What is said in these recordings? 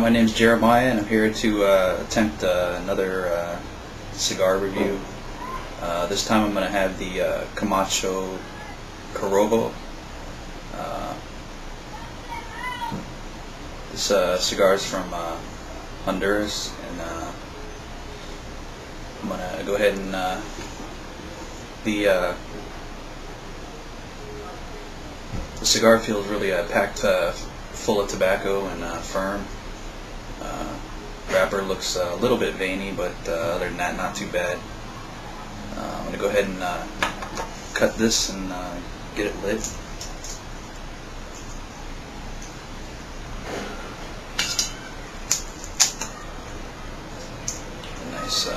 My name's Jeremiah, and I'm here to attempt another cigar review. This time I'm going to have the Camacho Corojo. This cigar is from Honduras, and I'm going to go ahead and the cigar feels really packed full of tobacco and firm. Wrapper looks a little bit veiny, but other than that, not too bad. I'm going to go ahead and cut this and get it lit. A nice,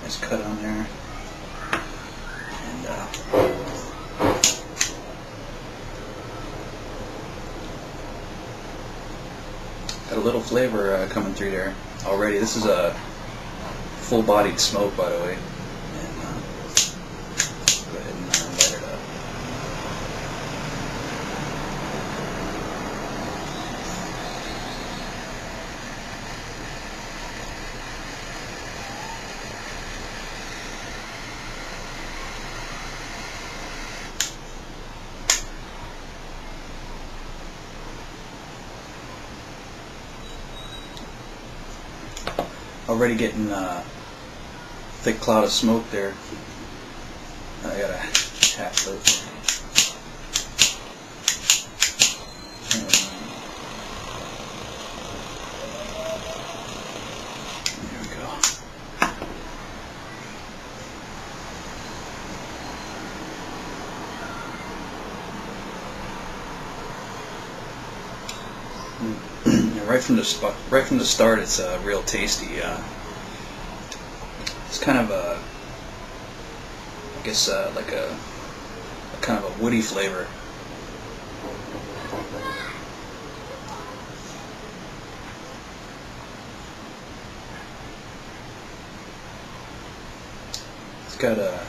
nice cut on there. And got a little flavor coming through there already. This is a full-bodied smoke, by the way. And go ahead and light it up. Already getting a thick cloud of smoke there. I got a half lit. There we go. Right from the start, it's real tasty. It's kind of a, I guess, like a kind of a woody flavor. It's got a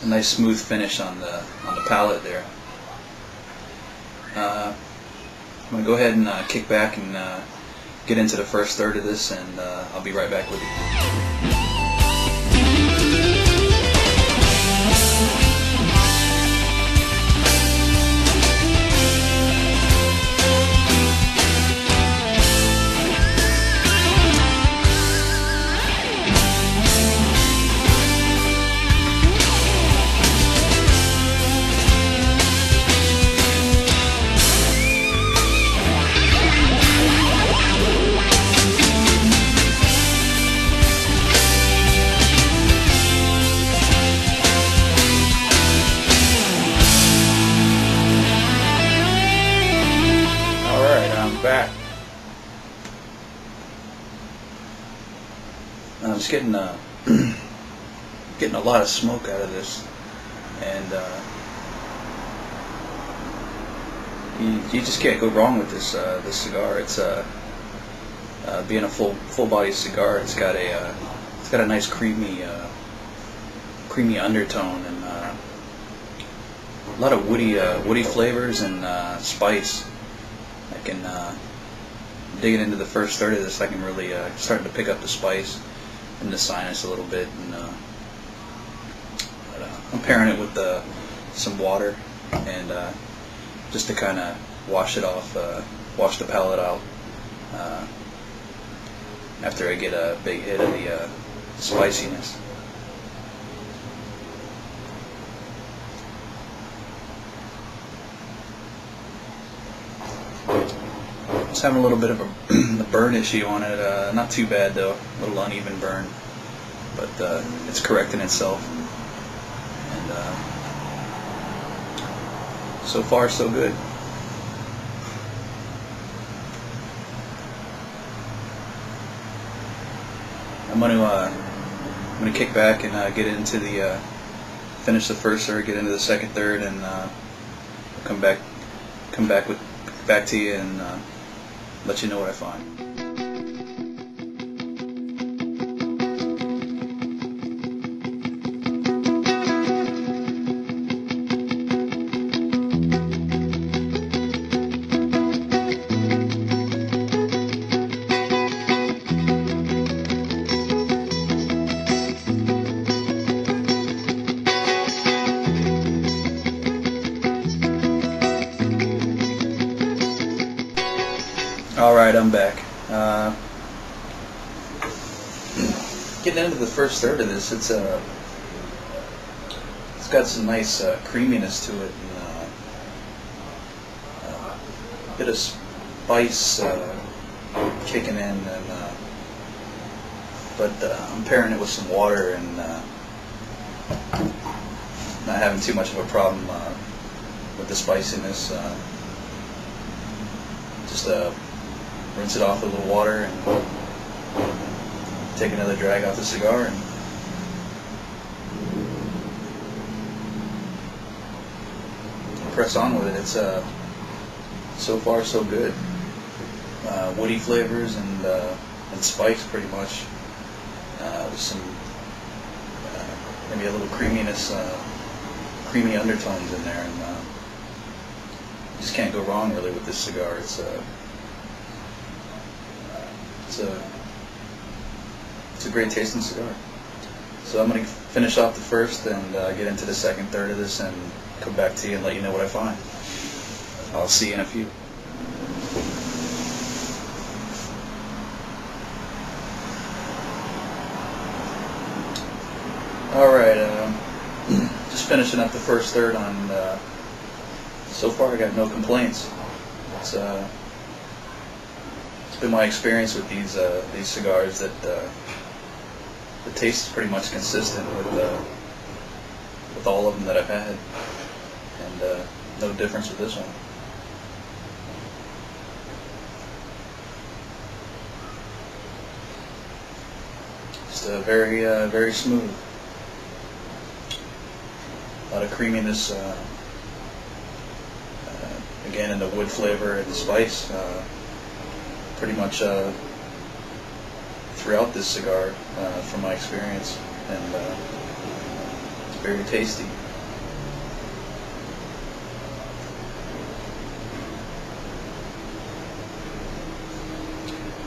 nice smooth finish on the palate there. I'm going to go ahead and kick back and get into the first third of this, and I'll be right back with you. Back. I'm just getting getting a lot of smoke out of this, and you just can't go wrong with this this cigar. It's being a full body cigar. It's got a nice creamy undertone, and a lot of woody flavors and spice. I can digging into the first third of this. I can really starting to pick up the spice and the sinus a little bit, and I'm pairing it with some water, and just to kind of wash it off, wash the palate out after I get a big hit of the spiciness. It's having a little bit of a burn issue on it. Not too bad though, a little uneven burn, but it's correcting itself. And so far so good. I'm gonna kick back and get into the finish the first third, get into the second third, and come back to you and let you know what I find. Alright, I'm back. Getting into the first third of this, it's got some nice creaminess to it, and a bit of spice kicking in, and but I'm pairing it with some water and not having too much of a problem with the spiciness. Just rinse it off with a little water and take another drag off the cigar and press on with it. It's so far so good. Woody flavors and spice pretty much, with some maybe a little creaminess, creamy undertones in there, and you just can't go wrong really with this cigar. It's a great tasting cigar. So I'm going to finish off the first and get into the second third of this and come back to you and let you know what I find. I'll see you in a few. Alright, just finishing up the first third on, so far I got no complaints. It's been my experience with these cigars that the taste is pretty much consistent with all of them that I've had, and no difference with this one. Just very very smooth. A lot of creaminess, again in the wood flavor and the spice, pretty much throughout this cigar, from my experience, and it's very tasty.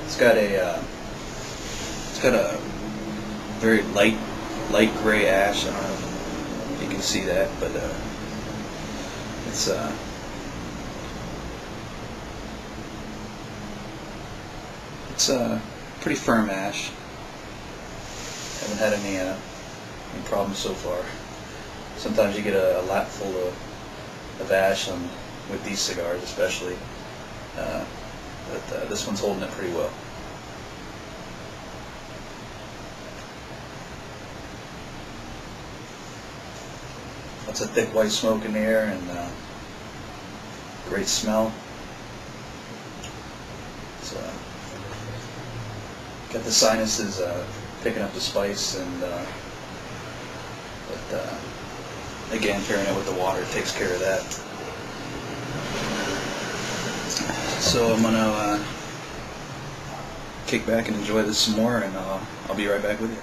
It's got a very light gray ash. I don't know if you can see that, but it's pretty firm ash. Haven't had any problems so far. Sometimes you get a lap full of ash with these cigars, especially, but this one's holding it pretty well. Lots of thick white smoke in the air, and great smell. It's got the sinuses picking up the spice, and but again, pairing it with the water takes care of that. So I'm gonna kick back and enjoy this some more, and I'll be right back with you.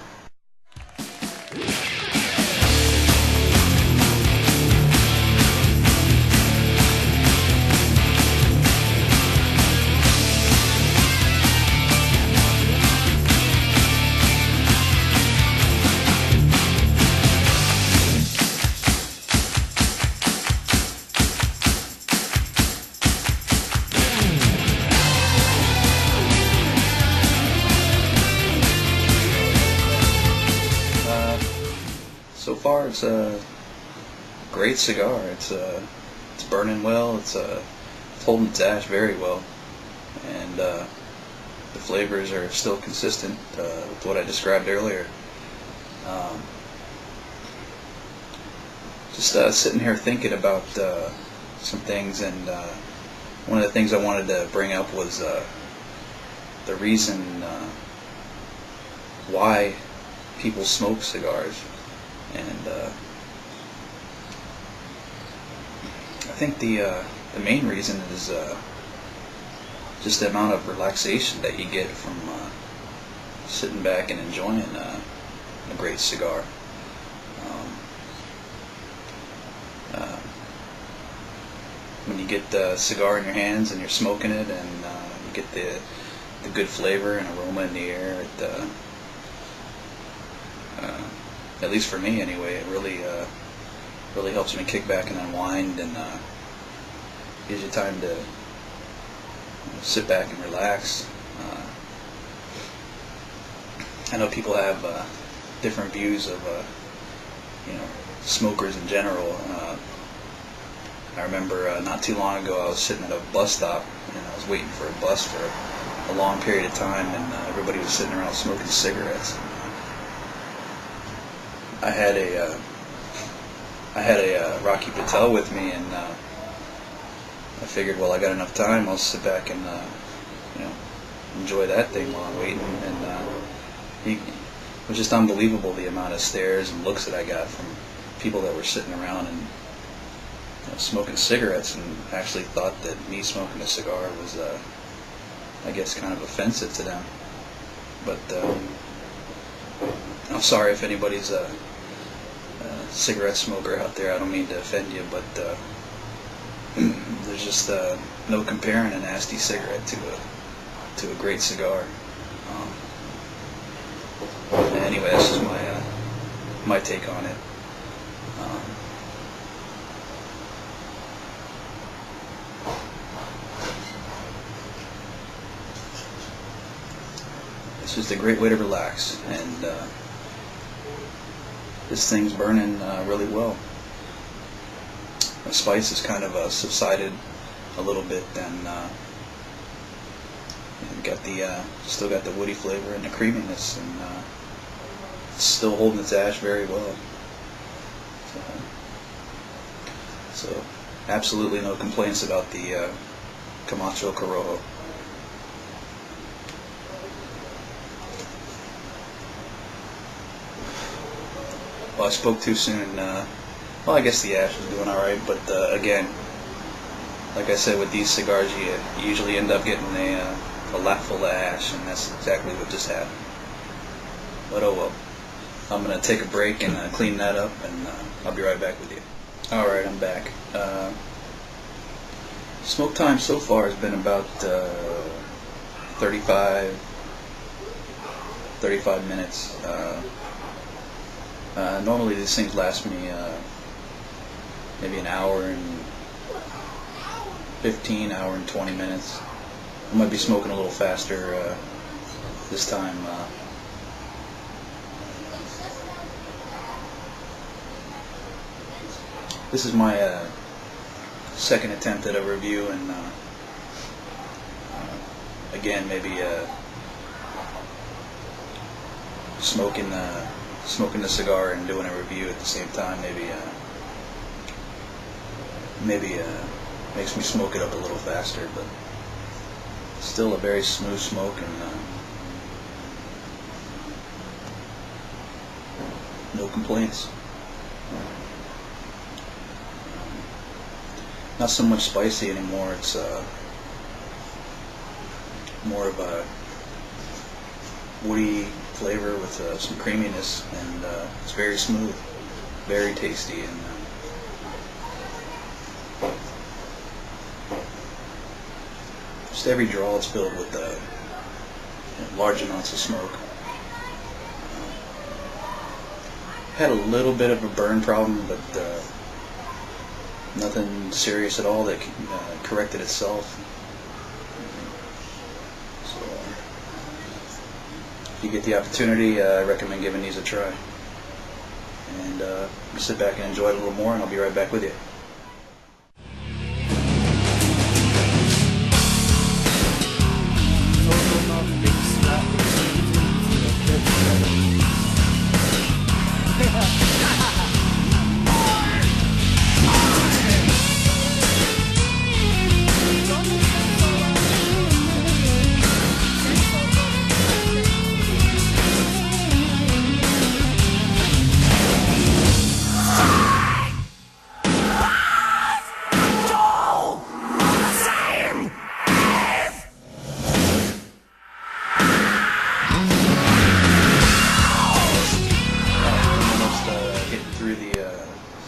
So far, it's a great cigar. It's burning well. It's holding its ash very well, and the flavors are still consistent with what I described earlier. Just sitting here thinking about some things, and one of the things I wanted to bring up was the reason why people smoke cigars. And I think the main reason is just the amount of relaxation that you get from sitting back and enjoying a great cigar. When you get the cigar in your hands and you're smoking it, and you get the good flavor and aroma in the air, at least for me anyway, it really helps me kick back and unwind, and gives you time to sit back and relax. I know people have different views of smokers in general. I remember not too long ago I was sitting at a bus stop and I was waiting for a bus for a long period of time, and everybody was sitting around smoking cigarettes. I had a Rocky Patel with me, and I figured, well, I got enough time, I'll sit back and enjoy that thing while I'm waiting. And it was just unbelievable, the amount of stares and looks that I got from people that were sitting around and smoking cigarettes, and actually thought that me smoking a cigar was, I guess, kind of offensive to them. But I'm sorry if anybody's a cigarette smoker out there. I don't mean to offend you, but there's just no comparing a nasty cigarette to a great cigar. Anyway, that's just my take on it. It's just a great way to relax, and this thing's burning really well. The spice has kind of subsided a little bit, and got the still got the woody flavor and the creaminess, and it's still holding its ash very well. So absolutely no complaints about the Camacho Corojo. Well, I spoke too soon. Well, I guess the ash is doing alright, but again, like I said, with these cigars, you usually end up getting a lap full of ash, and that's exactly what just happened. But oh well. I'm going to take a break and clean that up, and I'll be right back with you. Alright, I'm back. Smoke time so far has been about 35 minutes. Normally these things last me maybe an hour and 15, hour and 20 minutes. I might be smoking a little faster this time. This is my second attempt at a review, and again, maybe smoking the cigar and doing a review at the same time. Maybe makes me smoke it up a little faster, but still a very smooth smoke, and no complaints. Not so much spicy anymore. It's more of a woody flavor with some creaminess, and it's very smooth, very tasty, and just every draw it's filled with large amounts of smoke. Had a little bit of a burn problem, but nothing serious at all that corrected itself. So if you get the opportunity, I recommend giving these a try. And sit back and enjoy it a little more, and I'll be right back with you.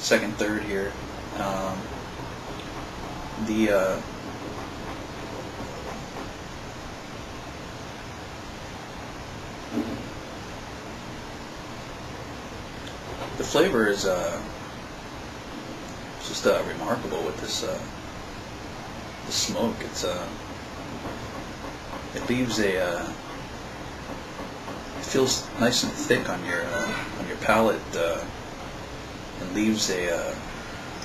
Second third here. The flavor is just remarkable with this the smoke. It's it leaves a it feels nice and thick on your palate, and leaves a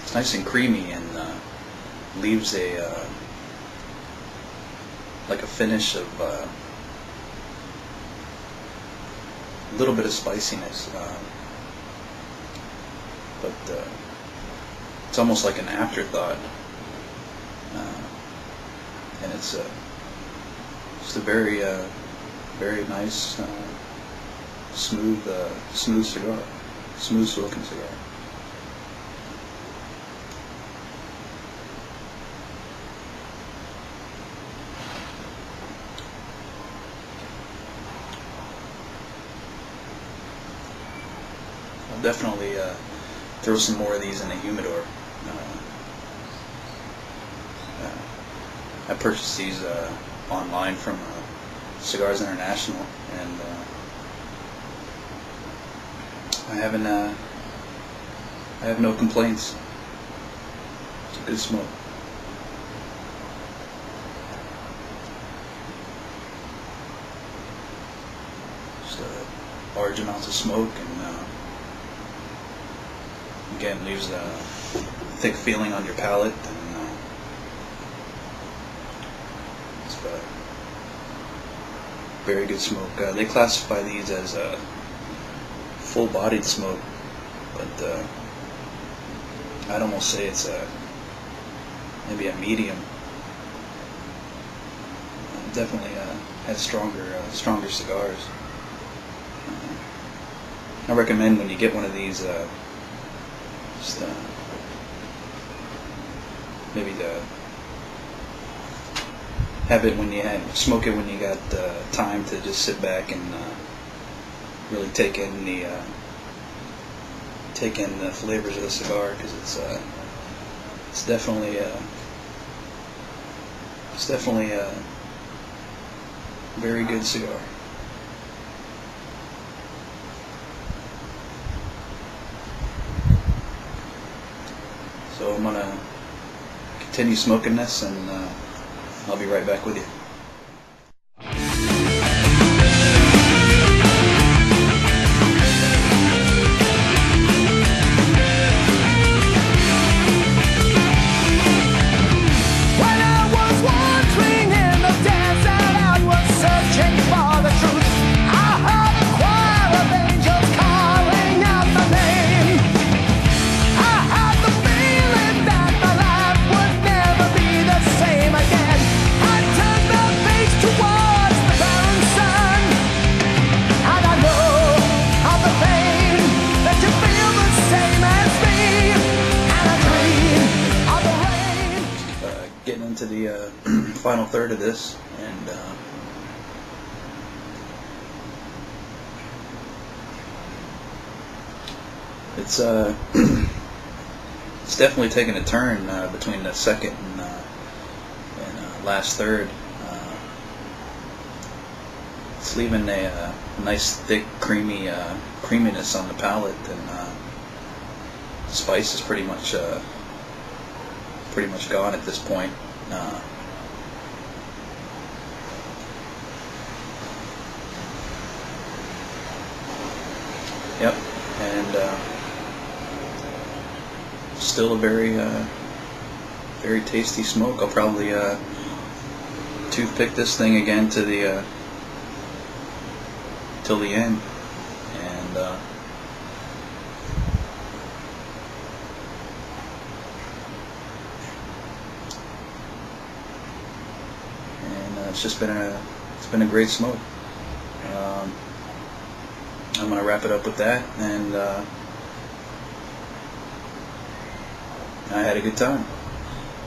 it's nice and creamy, and leaves a like a finish of a little bit of spiciness, but it's almost like an afterthought, and it's just a very very nice, smooth cigar, smooth smoking cigar. I'll definitely throw some more of these in the humidor. I purchased these online from Cigars International, and I have no complaints. It's a good smoke. Just large amounts of smoke, and again, leaves a thick feeling on your palate, and it's a very good smoke. They classify these as a full-bodied smoke, but I'd almost say it's maybe a medium. Definitely has stronger cigars. I recommend when you get one of these, just maybe have it when you smoke it when you got time to just sit back and really take in the flavors of the cigar, because it's definitely a very good cigar. So I'm gonna continue smoking this, and I'll be right back with you. Getting into the final third of this, and it's it's definitely taking a turn between the second and last third. It's leaving a nice thick creaminess on the palate, and spice is pretty much gone at this point. Yep, and still a very tasty smoke. I'll probably toothpick this thing again to the till the end, and it's been a great smoke. I'm gonna wrap it up with that, and I had a good time.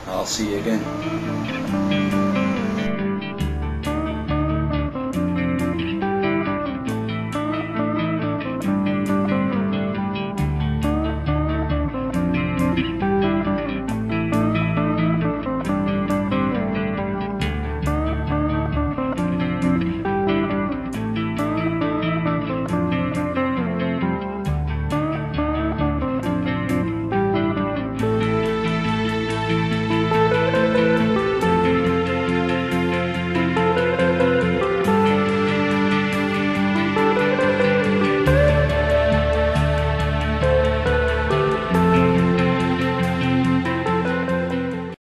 I'll see you again.